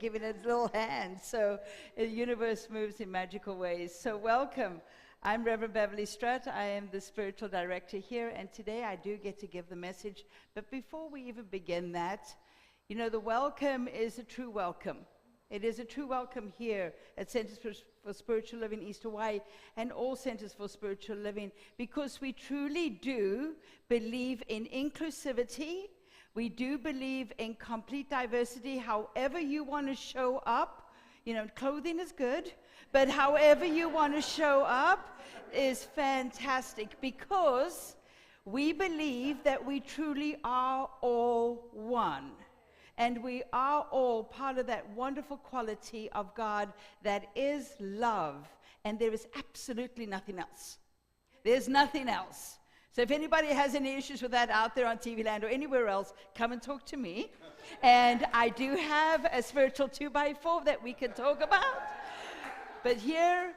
giving it a little hand. So the universe moves in magical ways. So welcome. I'm Reverend Beverley Strutt. I am the spiritual director here, and today I do get to give the message. But before we even begin that, you know, the welcome is a true welcome. It is a true welcome here at Centers for Spiritual Living East Hawaii and all Centers for Spiritual Living, because we truly do believe in inclusivity. We do believe in complete diversity. However you want to show up, you know, clothing is good, but however you want to show up is fantastic, because we believe that we truly are all one. And we are all part of that wonderful quality of God that is love. And there is absolutely nothing else. There's nothing else. So if anybody has any issues with that out there on TV Land or anywhere else, come and talk to me. And I do have a spiritual 2x4 that we can talk about. But here,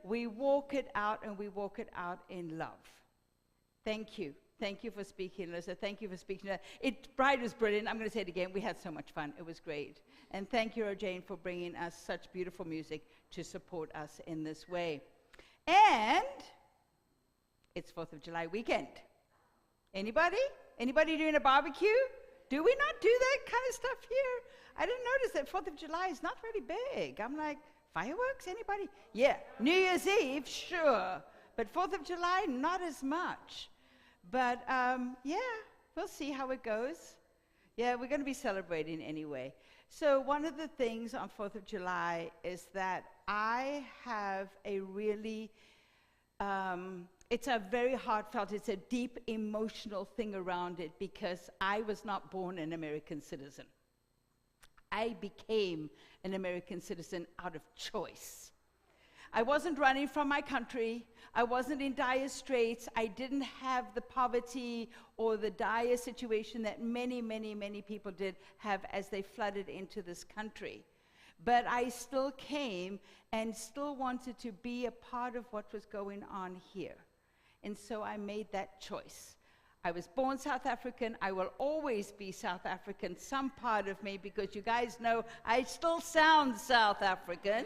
we walk it out, and we walk it out in love. Thank you. Thank you for speaking, Alyssa. Thank you for speaking. Bride was brilliant. I'm going to say it again. We had so much fun. It was great. And thank you, Jane, for bringing us such beautiful music to support us in this way. And it's 4th of July weekend. Anybody? Anybody doing a barbecue? Do we not do that kind of stuff here? I didn't notice that 4th of July is not really big. I'm like, fireworks? Anybody? Yeah. New Year's Eve, sure. But 4th of July, not as much. But, yeah, we'll see how it goes. Yeah, we're going to be celebrating anyway. So one of the things on 4th of July is that I have a really, it's a very heartfelt, it's a deep emotional thing around it, because I was not born an American citizen. I became an American citizen out of choice. I wasn't running from my country. I wasn't in dire straits. I didn't have the poverty or the dire situation that many, many, many people did have as they flooded into this country. But I still came and still wanted to be a part of what was going on here. And so I made that choice. I was born South African. I will always be South African, some part of me, because you guys know I still sound South African.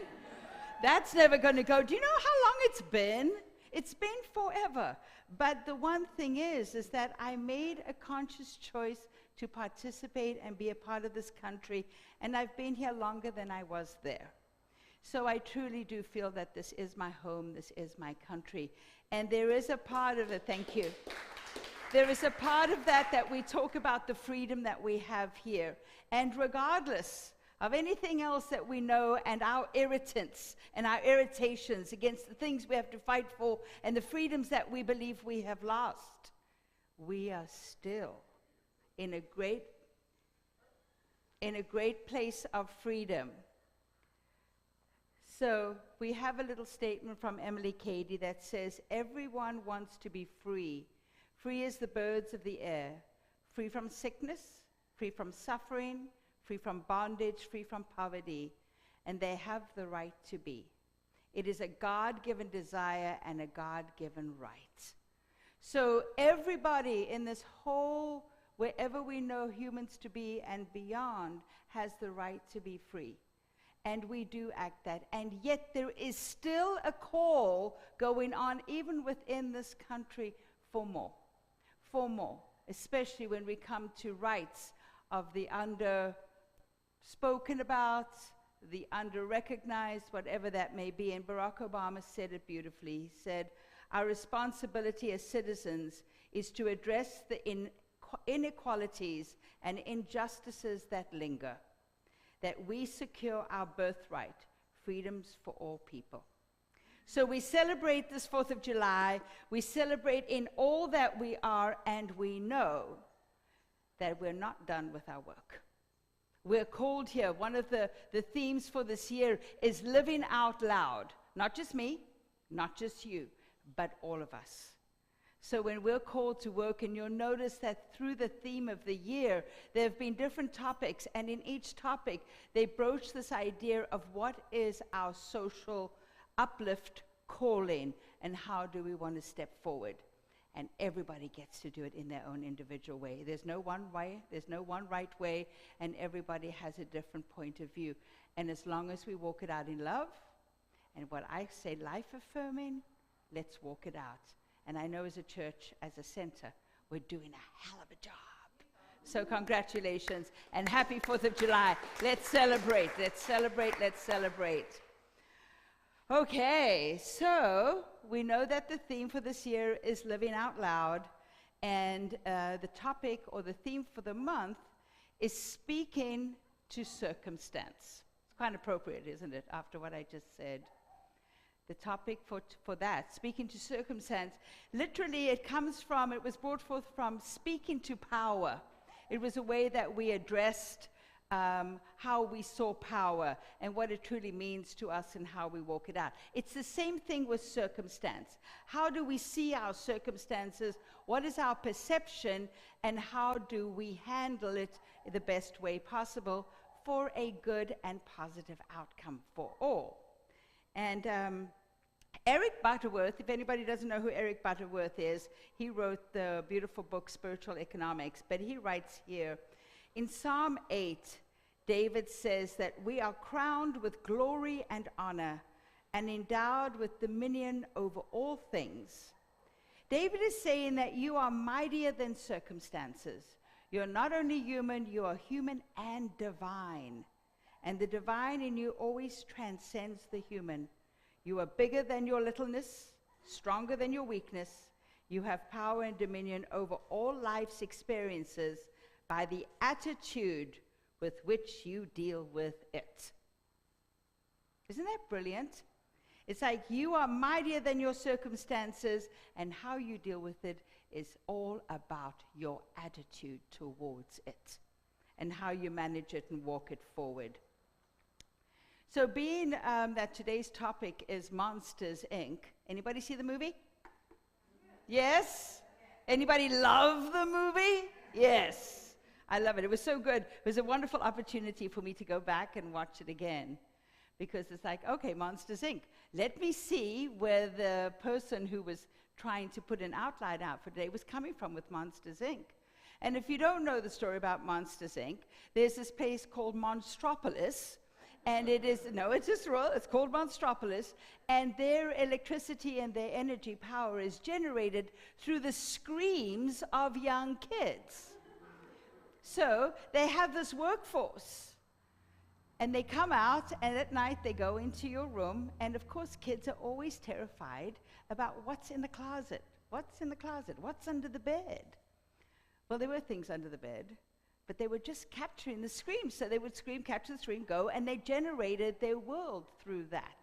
That's never going to go. Do you know how long it's been? It's been forever. But the one thing is that I made a conscious choice to participate and be a part of this country, and I've been here longer than I was there. So I truly do feel that this is my home, this is my country. And there is a part of it, thank you. There is a part of that we talk about the freedom that we have here. And regardless of anything else that we know, and our irritants and our irritations against the things we have to fight for and the freedoms that we believe we have lost, we are still in a great place of freedom. So we have a little statement from Emily Cady that says, everyone wants to be free. Free as the birds of the air. Free from sickness, free from suffering, free from bondage, free from poverty, and they have the right to be. It is a God-given desire and a God-given right. So everybody in this whole, wherever we know humans to be and beyond, has the right to be free. And we do act that. And yet there is still a call going on, even within this country, for more. For more, especially when we come to rights of the spoken about, the under-recognized, whatever that may be. And Barack Obama said it beautifully. He said, our responsibility as citizens is to address the inequalities and injustices that linger, that we secure our birthright, freedoms for all people. So we celebrate this 4th of July. We celebrate in all that we are, and we know that we're not done with our work. We're called here. One of the themes for this year is living out loud. Not just me, not just you, but all of us. So when we're called to work, and you'll notice that through the theme of the year, there have been different topics, and in each topic, they broach this idea of what is our social uplift calling, and how do we want to step forward. and everybody gets to do it in their own individual way. There's no one way, there's no one right way, and everybody has a different point of view. And as long as we walk it out in love, and what I say, life-affirming, let's walk it out. And I know as a church, as a center, we're doing a hell of a job. So congratulations, and happy 4th of July. Let's celebrate, let's celebrate, let's celebrate. Okay, so we know that the theme for this year is Living Out Loud, and the topic or the theme for the month is Speaking to Circumstance. It's quite appropriate, isn't it, after what I just said? The topic for that, Speaking to Circumstance, literally it was brought forth from speaking to power. It was a way that we addressed how we saw power and what it truly means to us and how we walk it out. It's the same thing with circumstance. How do we see our circumstances? What is our perception? And how do we handle it the best way possible for a good and positive outcome for all? And Eric Butterworth, if anybody doesn't know who Eric Butterworth is, he wrote the beautiful book Spiritual Economics, but he writes here, in Psalm 8, David says that we are crowned with glory and honor and endowed with dominion over all things. David is saying that you are mightier than circumstances. You're not only human, you are human and divine. And the divine in you always transcends the human. You are bigger than your littleness, stronger than your weakness. You have power and dominion over all life's experiences by the attitude with which you deal with it. Isn't that brilliant? It's like you are mightier than your circumstances, and how you deal with it is all about your attitude towards it and how you manage it and walk it forward. So being that today's topic is Monsters, Inc., anybody see the movie? Yes? Anybody love the movie? Yes. I love it. It was so good. It was a wonderful opportunity for me to go back and watch it again, because it's like, okay, Monsters, Inc. Let me see where the person who was trying to put an outline out for today was coming from with Monsters, Inc. And if you don't know the story about Monsters, Inc., there's this place called Monstropolis, and it's called Monstropolis, and their electricity and their energy power is generated through the screams of young kids. So they have this workforce, and they come out, and at night they go into your room, and of course kids are always terrified about what's in the closet. What's in the closet? What's under the bed? Well, there were things under the bed, but they were just capturing the screams. So they would scream, capture the scream, go, and they generated their world through that.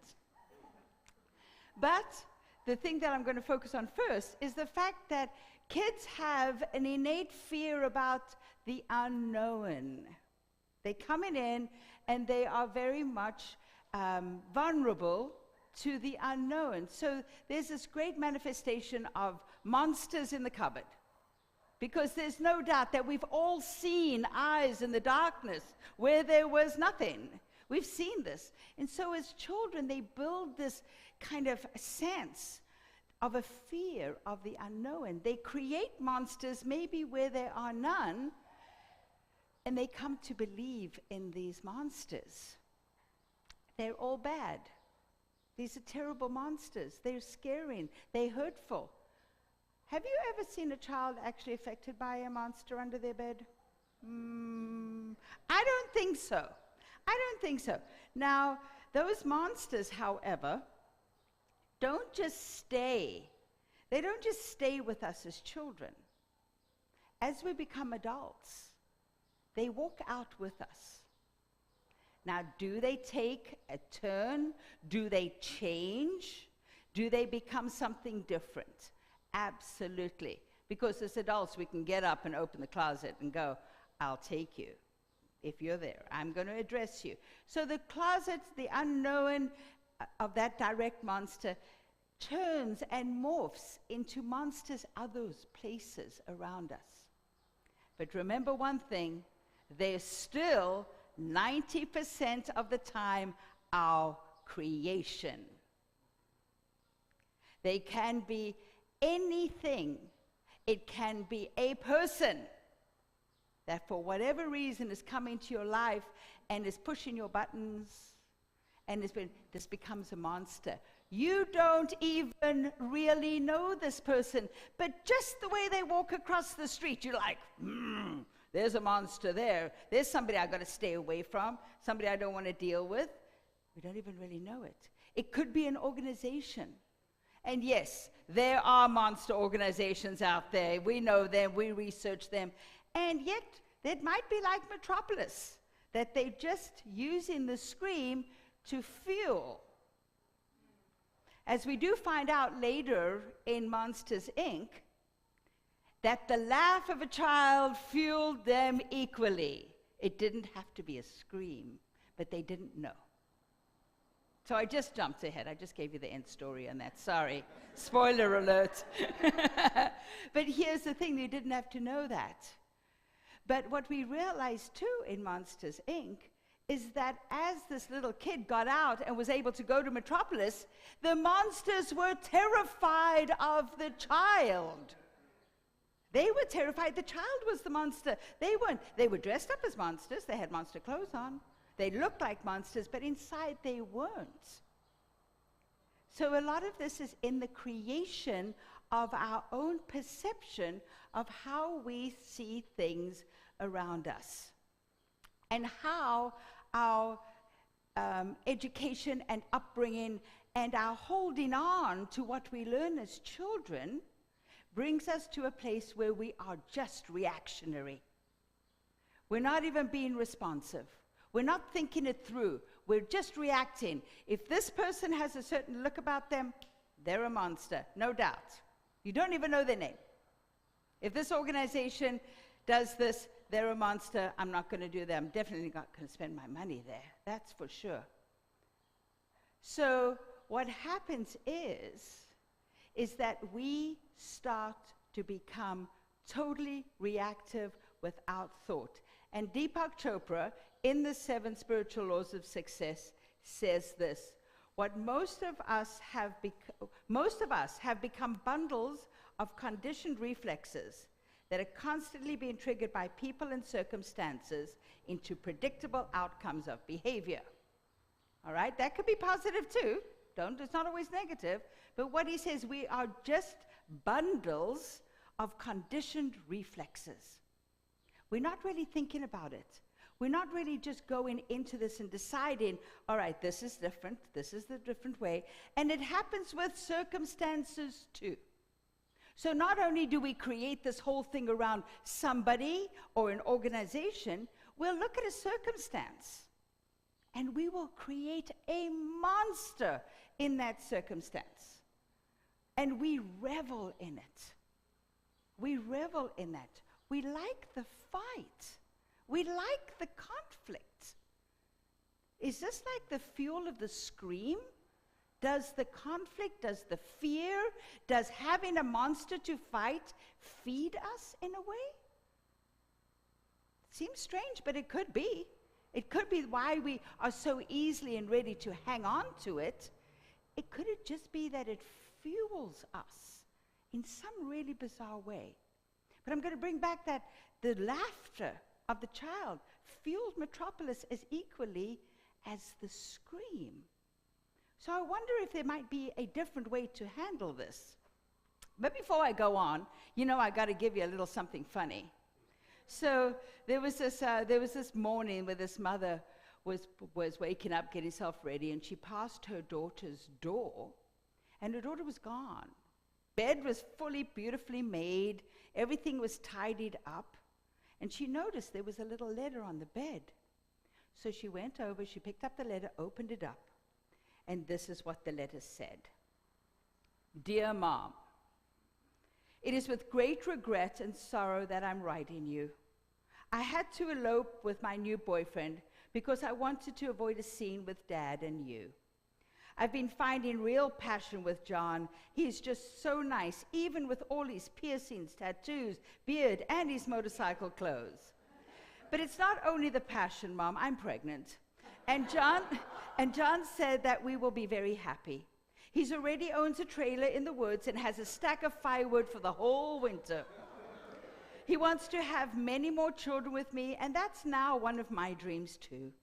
But the thing that I'm going to focus on first is the fact that kids have an innate fear about the unknown. They come in and they are very much vulnerable to the unknown. So there's this great manifestation of monsters in the cupboard, because there's no doubt that we've all seen eyes in the darkness where there was nothing. We've seen this. And so as children, they build this kind of sense of a fear of the unknown. They create monsters maybe where there are none, and they come to believe in these monsters. They're all bad. These are terrible monsters. They're scaring. They're hurtful. Have you ever seen a child actually affected by a monster under their bed? I don't think so. I don't think so. Now, those monsters, however, don't just stay. They don't just stay with us as children. As we become adults, they walk out with us. Now, do they take a turn? Do they change? Do they become something different? Absolutely. Because as adults, we can get up and open the closet and go, I'll take you. If you're there, I'm going to address you. So the closet, the unknown of that direct monster, turns and morphs into monsters others places around us. But remember one thing, they're still 90% of the time our creation. They can be anything It can be a person that for whatever reason is coming to your life and is pushing your buttons, and this becomes a monster. You don't even really know this person, but just the way they walk across the street, you're like, there's a monster there. There's somebody I've got to stay away from, somebody I don't want to deal with. We don't even really know it. It could be an organization. And yes, there are monster organizations out there. We know them, we research them. And yet, it might be like Metropolis, that they're just using the scream to fuel. As we do find out later in Monsters, Inc., that the laugh of a child fueled them equally. It didn't have to be a scream, but they didn't know. So I just jumped ahead. I just gave you the end story on that. Sorry. Spoiler alert. But here's the thing, you didn't have to know that. But what we realized too in Monsters, Inc., is that as this little kid got out and was able to go to Metropolis, the monsters were terrified of the child. They were terrified. The child was the monster. They weren't. They were dressed up as monsters. They had monster clothes on. They looked like monsters, but inside they weren't. So a lot of this is in the creation of our own perception of how we see things around us, and how our education and upbringing and our holding on to what we learn as children brings us to a place where we are just reactionary. We're not even being responsive. We're not thinking it through. We're just reacting. If this person has a certain look about them, they're a monster, no doubt. You don't even know their name. If this organization does this, they're a monster. I'm not going to do that. I'm definitely not going to spend my money there. That's for sure. So what happens is that we start to become totally reactive without thought. And Deepak Chopra, in the 7 Spiritual Laws of Success, says this: what most of us have become bundles of conditioned reflexes that are constantly being triggered by people and circumstances into predictable outcomes of behavior. All right, that could be positive too. It's not always negative. But what he says, we are just bundles of conditioned reflexes. We're not really thinking about it. We're not really just going into this and deciding, all right, this is different, this is the different way. And it happens with circumstances too. So not only do we create this whole thing around somebody or an organization, we'll look at a circumstance and we will create a monster in that circumstance. And we revel in it. We revel in that. We like the fight. We like the conflict. Is this like the fuel of the scream? Does the conflict, does the fear, does having a monster to fight feed us in a way? Seems strange, but it could be. It could be why we are so easily and ready to hang on to it. It could just be that it fuels us in some really bizarre way. But I'm going to bring back that the laughter of the child fueled Metropolis as equally as the scream. So I wonder if there might be a different way to handle this. But before I go on, I got to give you a little something funny. So there was this morning where this mother was waking up, getting herself ready, and she passed her daughter's door, and her daughter was gone. Bed was fully, beautifully made. Everything was tidied up. And she noticed there was a little letter on the bed. So she went over, she picked up the letter, opened it up. And this is what the letter said. Dear Mom, it is with great regret and sorrow that I'm writing you. I had to elope with my new boyfriend because I wanted to avoid a scene with Dad and you. I've been finding real passion with John. He's just so nice, even with all his piercings, tattoos, beard, and his motorcycle clothes. But it's not only the passion, Mom. I'm pregnant. And John said that we will be very happy. He's already owns a trailer in the woods and has a stack of firewood for the whole winter. He wants to have many more children with me, and that's now one of my dreams too.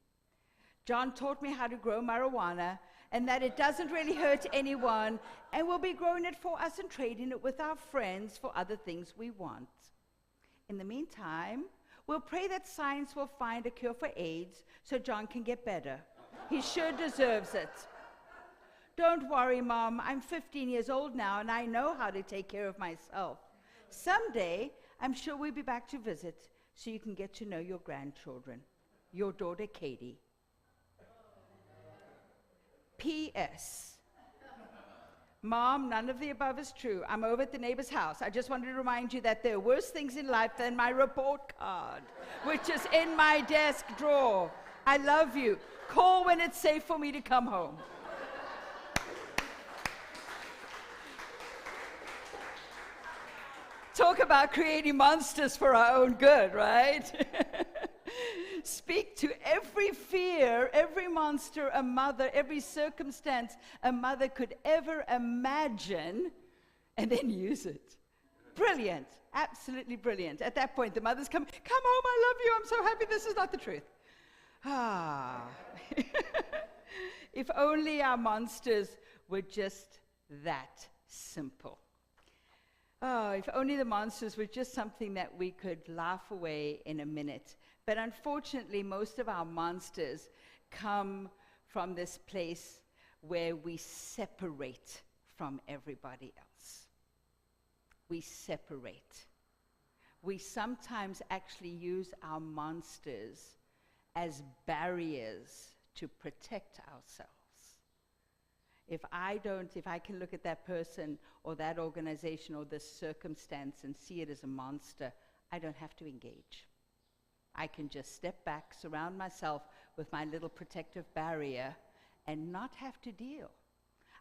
John taught me how to grow marijuana, and that it doesn't really hurt anyone, and we'll be growing it for us and trading it with our friends for other things we want. In the meantime, we'll pray that science will find a cure for AIDS so John can get better. He sure deserves it. Don't worry, Mom. I'm 15 years old now, and I know how to take care of myself. Someday, I'm sure we'll be back to visit so you can get to know your grandchildren. Your daughter, Katie. P.S. Mom, none of the above is true. I'm over at the neighbor's house. I just wanted to remind you that there are worse things in life than my report card, which is in my desk drawer. I love you. Call when it's safe for me to come home. Talk about creating monsters for our own good, right? Speak to every fear, every monster a mother, every circumstance a mother could ever imagine, and then use it. Brilliant, absolutely brilliant. At that point, the mother's come home, I love you, I'm so happy this is not the truth. Ah. If only our monsters were just that simple. Oh, if only the monsters were just something that we could laugh away in a minute. But unfortunately, most of our monsters come from this place where we separate from everybody else. We separate. We sometimes actually use our monsters as barriers to protect ourselves. If I can look at that person or that organization or this circumstance and see it as a monster, I don't have to engage. I can just step back, surround myself with my little protective barrier, and not have to deal.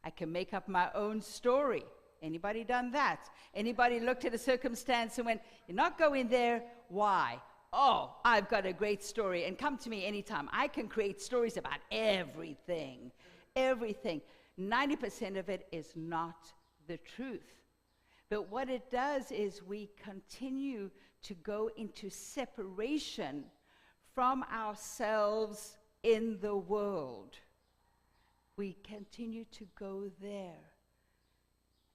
I can make up my own story. Anybody done that? Anybody looked at a circumstance and went, you're not going there, why? Oh, I've got a great story, and come to me anytime. I can create stories about everything, everything. 90% of it is not the truth. But what it does is we continue to go into separation from ourselves in the world. We continue to go there.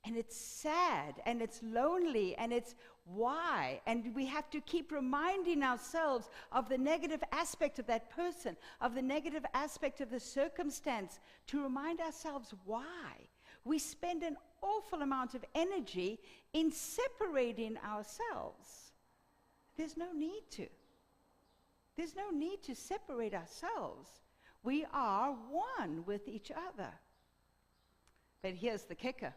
And it's sad, and it's lonely, and it's why. And we have to keep reminding ourselves of the negative aspect of that person, of the negative aspect of the circumstance, to remind ourselves why. We spend an awful amount of energy in separating ourselves. There's no need to. There's no need to separate ourselves. We are one with each other. But here's the kicker.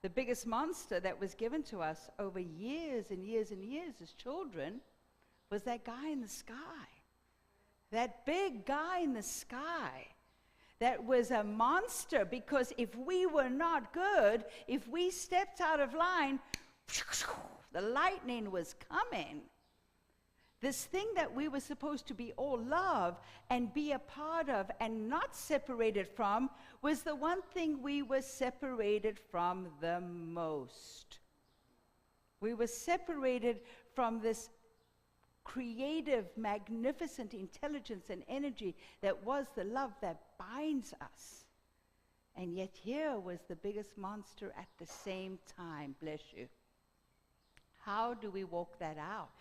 The biggest monster that was given to us over years and years and years as children was that guy in the sky. That big guy in the sky. That was a monster, because if we were not good, if we stepped out of line, the lightning was coming. This thing that we were supposed to be all love and be a part of and not separated from was the one thing we were separated from the most. We were separated from this creative, magnificent intelligence and energy that was the love that binds us. And yet here was the biggest monster at the same time, bless you. How do we walk that out?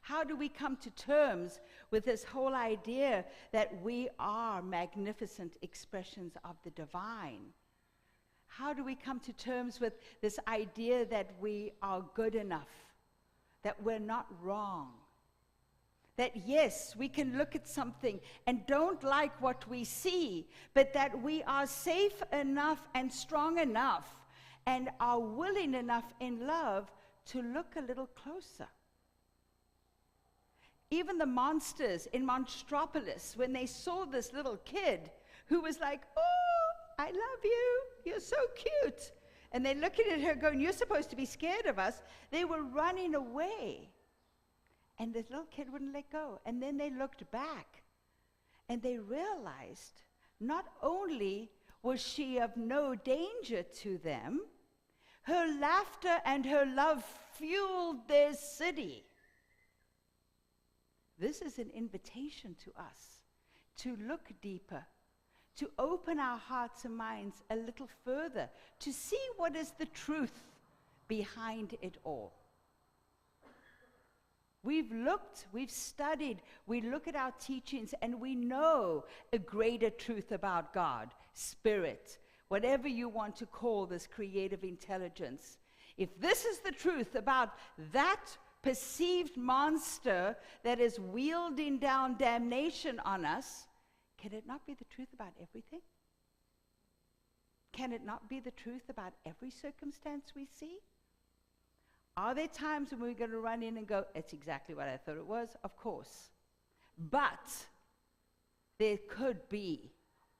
How do we come to terms with this whole idea that we are magnificent expressions of the divine? How do we come to terms with this idea that we are good enough, that we're not wrong? That yes, we can look at something and don't like what we see, but that we are safe enough and strong enough and are willing enough in love to look a little closer. Even the monsters in Monstropolis, when they saw this little kid who was like, oh, I love you, you're so cute. And they're looking at her going, you're supposed to be scared of us. They were running away. And the little kid wouldn't let go. And then they looked back. And they realized not only was she of no danger to them, Her laughter and her love fueled their city. This is an invitation to us to look deeper, to open our hearts and minds a little further, to see what is the truth behind it all. We've looked, we've studied, we look at our teachings, and we know a greater truth about God, Spirit, whatever you want to call this creative intelligence. If this is the truth about that perceived monster that is wielding down damnation on us, can it not be the truth about everything? Can it not be the truth about every circumstance we see? Are there times when we're going to run in and go, it's exactly what I thought it was? Of course. But there could be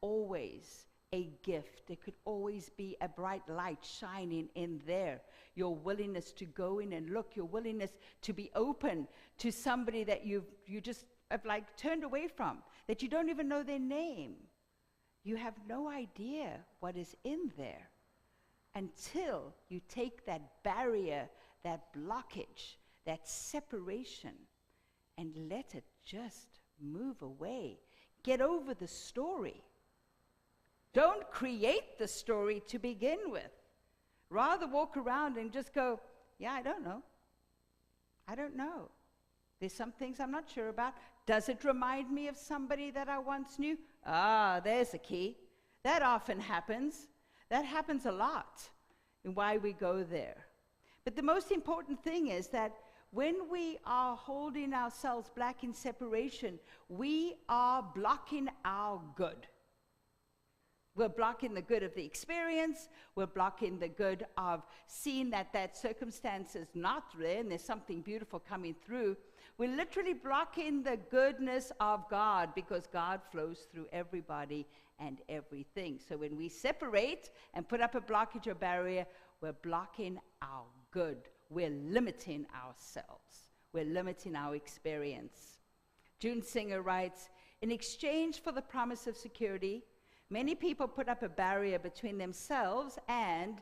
always a gift. There could always be a bright light shining in there. Your willingness to go in and look, your willingness to be open to somebody that you just have like turned away from, that you don't even know their name. You have no idea what is in there until you take that barrier, that blockage, that separation, and let it just move away. Get over the story. Don't create the story to begin with. Rather walk around and just go, yeah, I don't know. I don't know. There's some things I'm not sure about. Does it remind me of somebody that I once knew? Ah, there's a key. That often happens. That happens a lot in why we go there. But the most important thing is that when we are holding ourselves back in separation, we are blocking our good. We're blocking the good of the experience. We're blocking the good of seeing that that circumstance is not there and there's something beautiful coming through. We're literally blocking the goodness of God, because God flows through everybody and everything. So when we separate and put up a blockage or barrier, we're blocking our good. We're limiting ourselves. We're limiting our experience. June Singer writes, in exchange for the promise of security, many people put up a barrier between themselves and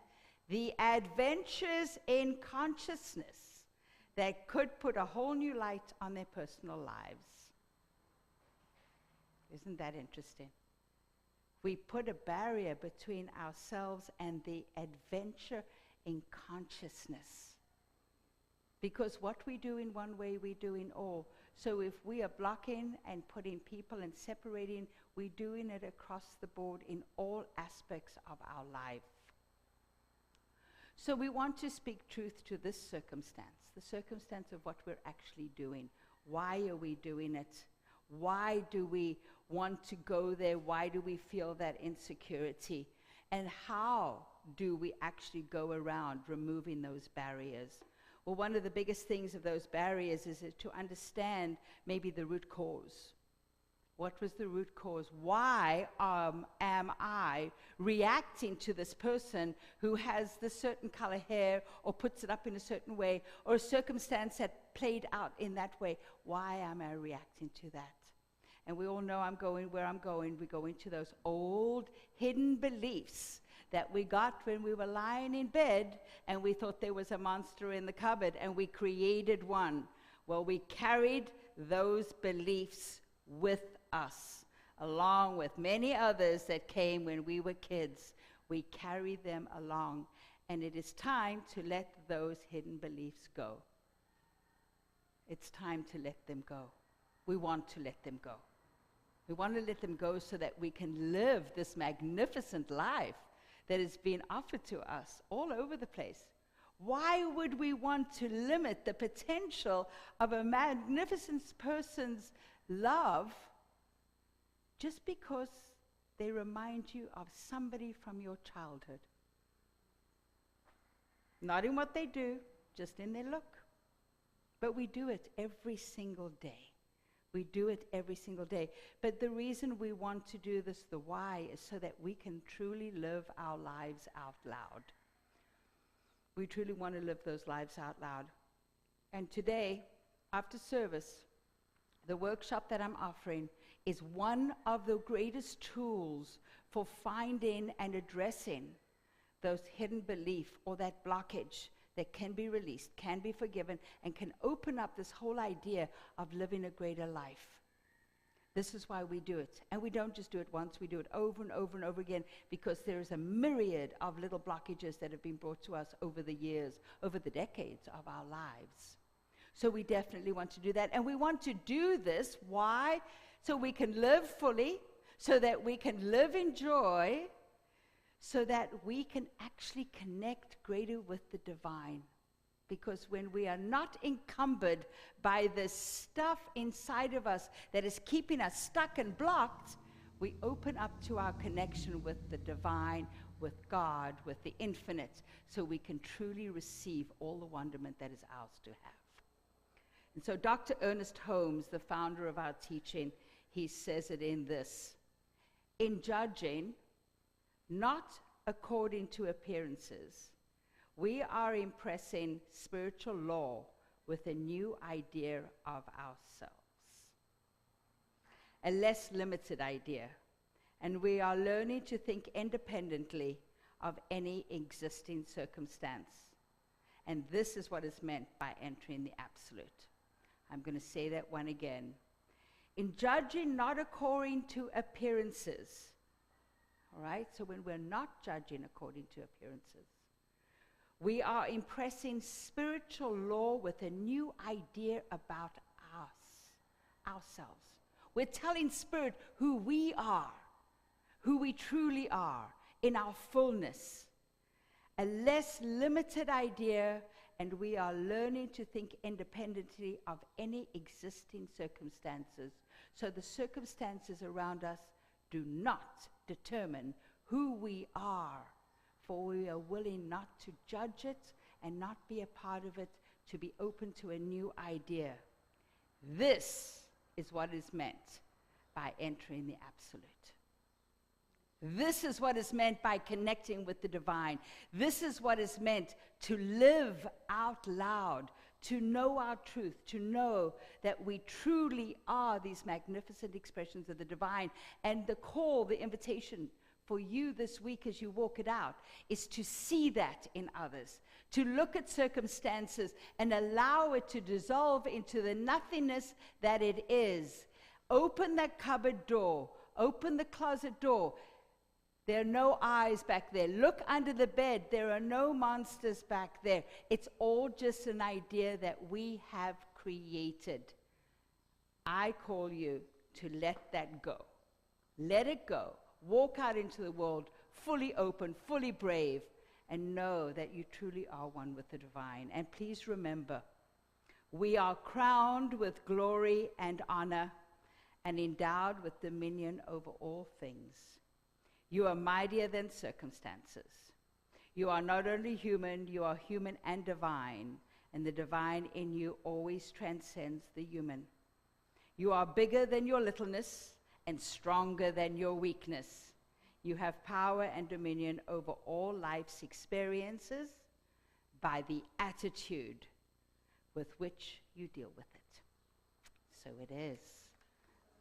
the adventures in consciousness that could put a whole new light on their personal lives. Isn't that interesting? We put a barrier between ourselves and the adventure in consciousness. Because what we do in one way, we do in all. So if we are blocking and putting people and separating, we're doing it across the board in all aspects of our life. So we want to speak truth to this circumstance, the circumstance of what we're actually doing. Why are we doing it? Why do we want to go there? Why do we feel that insecurity? And how do we actually go around removing those barriers? Well, one of the biggest things of those barriers is to understand maybe the root cause. What was the root cause? Why am I reacting to this person who has this certain color hair or puts it up in a certain way, or a circumstance that played out in that way? Why am I reacting to that? And we all know I'm going where I'm going. We go into those old hidden beliefs that we got when we were lying in bed and we thought there was a monster in the cupboard and we created one. Well, we carried those beliefs with us, along with many others that came when we were kids. We carry them along, and it is time to let those hidden beliefs go. It's time to let them go. We want to let them go. We want to let them go so that we can live this magnificent life that is being offered to us all over the place. Why would we want to limit the potential of a magnificent person's love just because they remind you of somebody from your childhood? Not in what they do, just in their look. But we do it every single day. We do it every single day. But the reason we want to do this, the why, is so that we can truly live our lives out loud. We truly want to live those lives out loud. And today, after service, the workshop that I'm offering is one of the greatest tools for finding and addressing those hidden belief or that blockage that can be released, can be forgiven, and can open up this whole idea of living a greater life. This is why we do it. And we don't just do it once, we do it over and over and over again, because there is a myriad of little blockages that have been brought to us over the years, over the decades of our lives. So we definitely want to do that. And we want to do this, why? So we can live fully, so that we can live in joy, so that we can actually connect greater with the divine. Because when we are not encumbered by this stuff inside of us that is keeping us stuck and blocked, we open up to our connection with the divine, with God, with the infinite, so we can truly receive all the wonderment that is ours to have. And so Dr. Ernest Holmes, the founder of our teaching, he says it in this: in judging, not according to appearances, we are impressing spiritual law with a new idea of ourselves, a less limited idea, and we are learning to think independently of any existing circumstance. And this is what is meant by entering the absolute. I'm going to say that one again. In judging not according to appearances, all right? So when we're not judging according to appearances, we are impressing spiritual law with a new idea about ourselves. We're telling Spirit who we are, who we truly are in our fullness. A less limited idea, and we are learning to think independently of any existing circumstances. So the circumstances around us do not determine who we are, for we are willing not to judge it and not be a part of it, to be open to a new idea. This is what is meant by entering the absolute. This is what is meant by connecting with the divine. This is what is meant to live out loud, to know our truth, to know that we truly are these magnificent expressions of the divine. And the call, the invitation for you this week as you walk it out is to see that in others, to look at circumstances and allow it to dissolve into the nothingness that it is. Open that cupboard door, open the closet door. There are no eyes back there. Look under the bed. There are no monsters back there. It's all just an idea that we have created. I call you to let that go. Let it go. Walk out into the world fully open, fully brave, and know that you truly are one with the divine. And please remember, we are crowned with glory and honor and endowed with dominion over all things. You are mightier than circumstances. You are not only human, you are human and divine, and the divine in you always transcends the human. You are bigger than your littleness and stronger than your weakness. You have power and dominion over all life's experiences by the attitude with which you deal with it. So it is.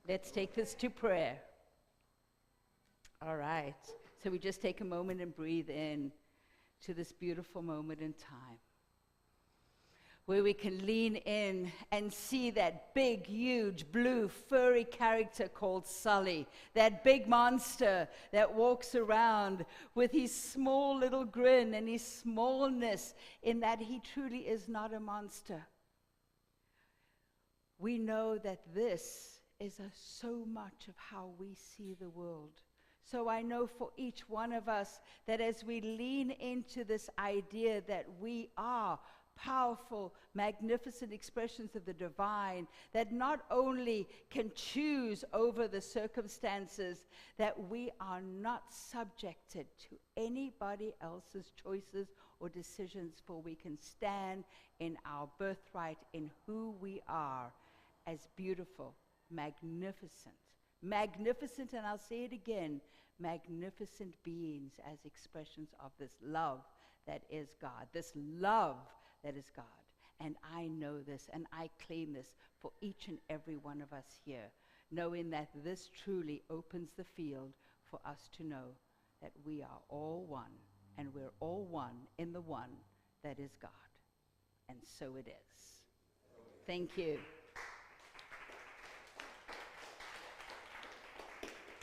Let's take this to prayer. All right. So we just take a moment and breathe in to this beautiful moment in time, where we can lean in and see that big, huge, blue, furry character called Sully, that big monster that walks around with his small little grin and his smallness, in that he truly is not a monster. We know that this is so much of how we see the world. So I know for each one of us that as we lean into this idea that we are powerful, magnificent expressions of the divine, that not only can choose over the circumstances, that we are not subjected to anybody else's choices or decisions, for we can stand in our birthright, in who we are as beautiful, magnificent, and I'll say it again, magnificent beings as expressions of this love that is God, this love that is God. And I know this, and I claim this for each and every one of us here, knowing that this truly opens the field for us to know that we are all one and we're all one in the one that is God. And so it is. Thank you.